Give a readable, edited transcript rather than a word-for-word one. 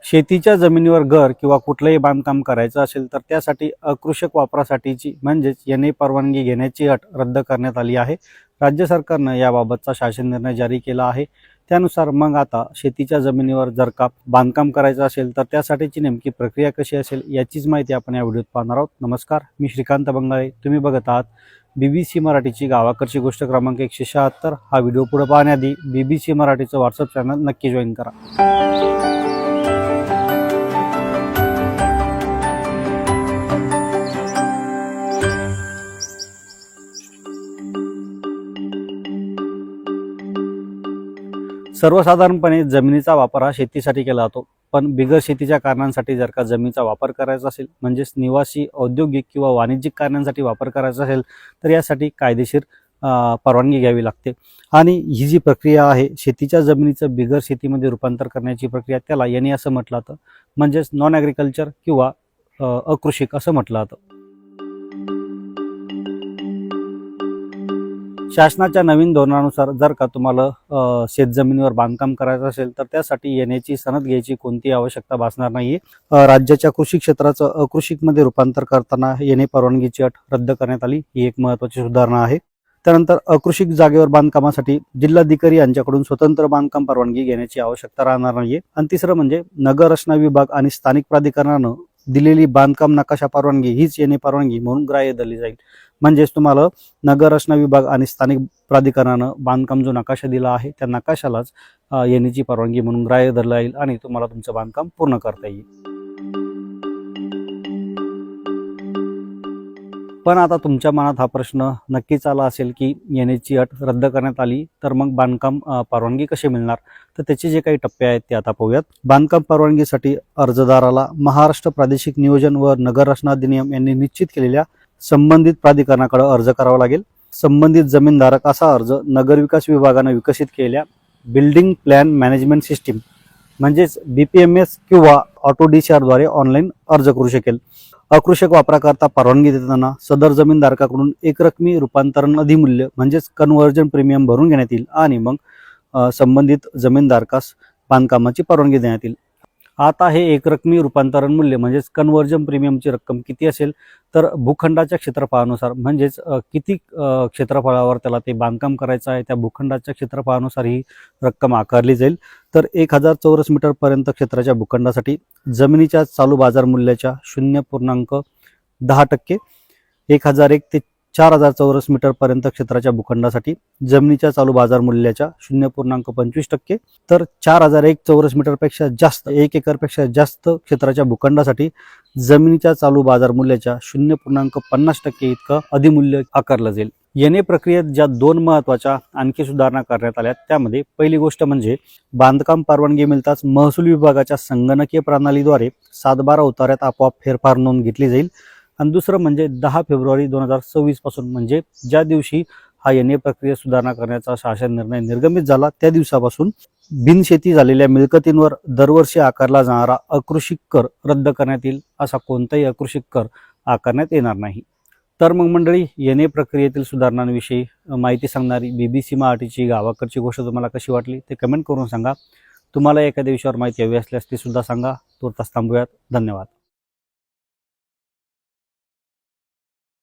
शेतीच्या जमिनीवर घर किंवा कुठलंही बांधकाम करायचं असेल तर त्यासाठी अकृषक वापरासाठीची म्हणजेच याने परवानगी घेण्याची अट रद्द करण्यात आली आहे। राज्य सरकारनं याबाबतचा शासन निर्णय जारी केला आहे। त्यानुसार मग आता शेतीच्या जमिनीवर जर का बांधकाम करायचं असेल तर त्यासाठीची नेमकी प्रक्रिया कशी असेल याचीच माहिती आपण या व्हिडिओत पाहणार आहोत। नमस्कार, मी श्रीकांत बंगाळे, तुम्ही बघत आहात BBC मराठीची गावाकडची गोष्ट क्रमांक 176। हा व्हिडिओ पुढे पाहण्याआधी BBC मराठीचं व्हॉट्सअप चॅनल नक्की जॉईन करा। सर्वसाधारणपणे जमिनीचा वापर हा शेतीसाठी केला जातो, पण बिगर शेतीच्या कारणांसाठी जर का जमिनीचा वापर करायचा असेल म्हणजेच निवासी, औद्योगिक किंवा वाणिज्यिक कारणांसाठी वापर करायचा असेल तर यासाठी कायदेशीर परवानगी घ्यावी लागते। आणि ही जी प्रक्रिया आहे शेतीच्या जमिनीचं बिगर शेतीमध्ये रूपांतर करण्याची प्रक्रिया, त्याला याने असं म्हटलं जातं, म्हणजेच नॉन ॲग्रिकल्चर किंवा अकृषिक असं म्हटलं जातं। शासनाच्या नवीन धोरणानुसार जर का तुम्हाला शेतजमिनीवर बांधकाम करायचं असेल तर त्यासाठी येण्याची सनद घ्यायची कोणतीही आवश्यकता भासणार नाही। राज्याच्या कृषी क्षेत्राचं अकृषिकमध्ये रूपांतर करताना येणे परवानगीची अट रद्द करण्यात आली, ही एक महत्त्वाची सुधारणा आहे। त्यानंतर अकृषिक जागेवर बांधकामासाठी जिल्हाधिकारी यांच्याकडून स्वतंत्र बांधकाम परवानगी घेण्याची आवश्यकता राहणार नाहीये। आणि तिसरं म्हणजे नगर रचना विभाग आणि स्थानिक प्राधिकरणानं दिलेली बांधकाम नकाशा परवानगी हीच येणे परवानगी म्हणून ग्राह्य धरली जाईल। म्हणजेच तुम्हाला नगर रचना विभाग आणि स्थानिक प्राधिकरणानं बांधकाम जो नकाशा दिला आहे त्या नकाशालाच येण्याची परवानगी म्हणून ग्राह्य धरला येईल आणि तुम्हाला तुमचं बांधकाम पूर्ण करता येईल। पण आता तुमच्या मनात हा प्रश्न नक्कीच आला असेल की येण्याची अट रद्द करण्यात आली तर मग बांधकाम परवानगी कशी मिळणार, तर त्याचे जे काही टप्पे आहेत ते आता पाहूयात। बांधकाम परवानगीसाठी अर्जदाराला महाराष्ट्र प्रादेशिक नियोजन व नगर रचना अधिनियम यांनी निश्चित केलेल्या संबंधित प्राधिकरणाकडे अर्ज करावा लागेल। संबंधित जमीनधारक असा अर्ज नगरविकास विभागाने विकसित केलेल्या बिल्डिंग प्लॅन मॅनेजमेंट सिस्टीम म्हणजेच BPMS किंवा ऑटो DCR द्वारे ऑनलाईन अर्ज करू शकेल। अकृषक वापराकरता परवानगी देताना सदर जमीनधारकाकडून एकरकमी रूपांतरण अधिमूल्य म्हणजेच कन्व्हर्जन प्रीमियम भरून घेण्यात येईल आणि मग संबंधित जमीनधारकास बांधकामाची परवानगी देण्यात येईल। आता हे एकरकमी रूपांतरण मूल्य म्हणजेच कन्व्हर्जन प्रीमियमची रक्कम किती असेल तर भूखंडाच्या क्षेत्रफळानुसार म्हणजेच किती क्षेत्रफळावर त्याला ते बांधकाम करायचं आहे त्या भूखंडाच्या क्षेत्रफळानुसार ही रक्कम आकारली जाईल। तर 1000 चौरस मीटर पर्यंत क्षेत्राच्या भूखंडासाठी जमिनीच्या चालू बाजार मूल्याच्या 0.10%, 1001 ते 4000 चौरस मीटर पर्यंत क्षेत्राच्या भूखंडासाठी जमिनीच्या चालू बाजार मूल्याच्या 0.25%, तर 4001 चौरस मीटरपेक्षा जास्त 1 एकरपेक्षा जास्त क्षेत्राच्या भूखंडासाठी जमिनीच्या चालू बाजार मूल्याच्या 0.50% इतकं अधिमूल्य आकारलं जाईल। येणे प्रक्रियेत ज्या दोन महत्त्वाच्या आणखी सुधारणा करण्यात आल्या त्यामध्ये पहिली गोष्ट म्हणजे बांधकाम परवानगी मिळताच महसूल विभागाच्या संगणकीय प्रणालीद्वारे 7/12 उतार्यात आपोआप फेरफार नोंद घेतली जाईल। आणि दुसरं म्हणजे 10 फेब्रुवारी 2024 पासून म्हणजे ज्या दिवशी हा येणे प्रक्रियेत सुधारणा करण्याचा शासन निर्णय निर्गमित झाला त्या दिवसापासून बिनशेती झालेल्या मिळकतींवर दरवर्षी आकारला जाणारा अकृषिक कर रद्द करण्यात येईल। असा कोणताही अकृषिक कर आकारण्यात येणार नाही। तर मग मंडळी, येणे प्रक्रियेतील सुधारणांविषयी माहिती सांगणारी BBC मराठीची गावाकडची गोष्ट तुम्हाला कशी वाटली ते कमेंट करून सांगा। तुम्हाला एखाद्या विषयावर माहिती हवी असल्यास ती सुद्धा सांगा। तूर्तास थांबूयात। धन्यवाद।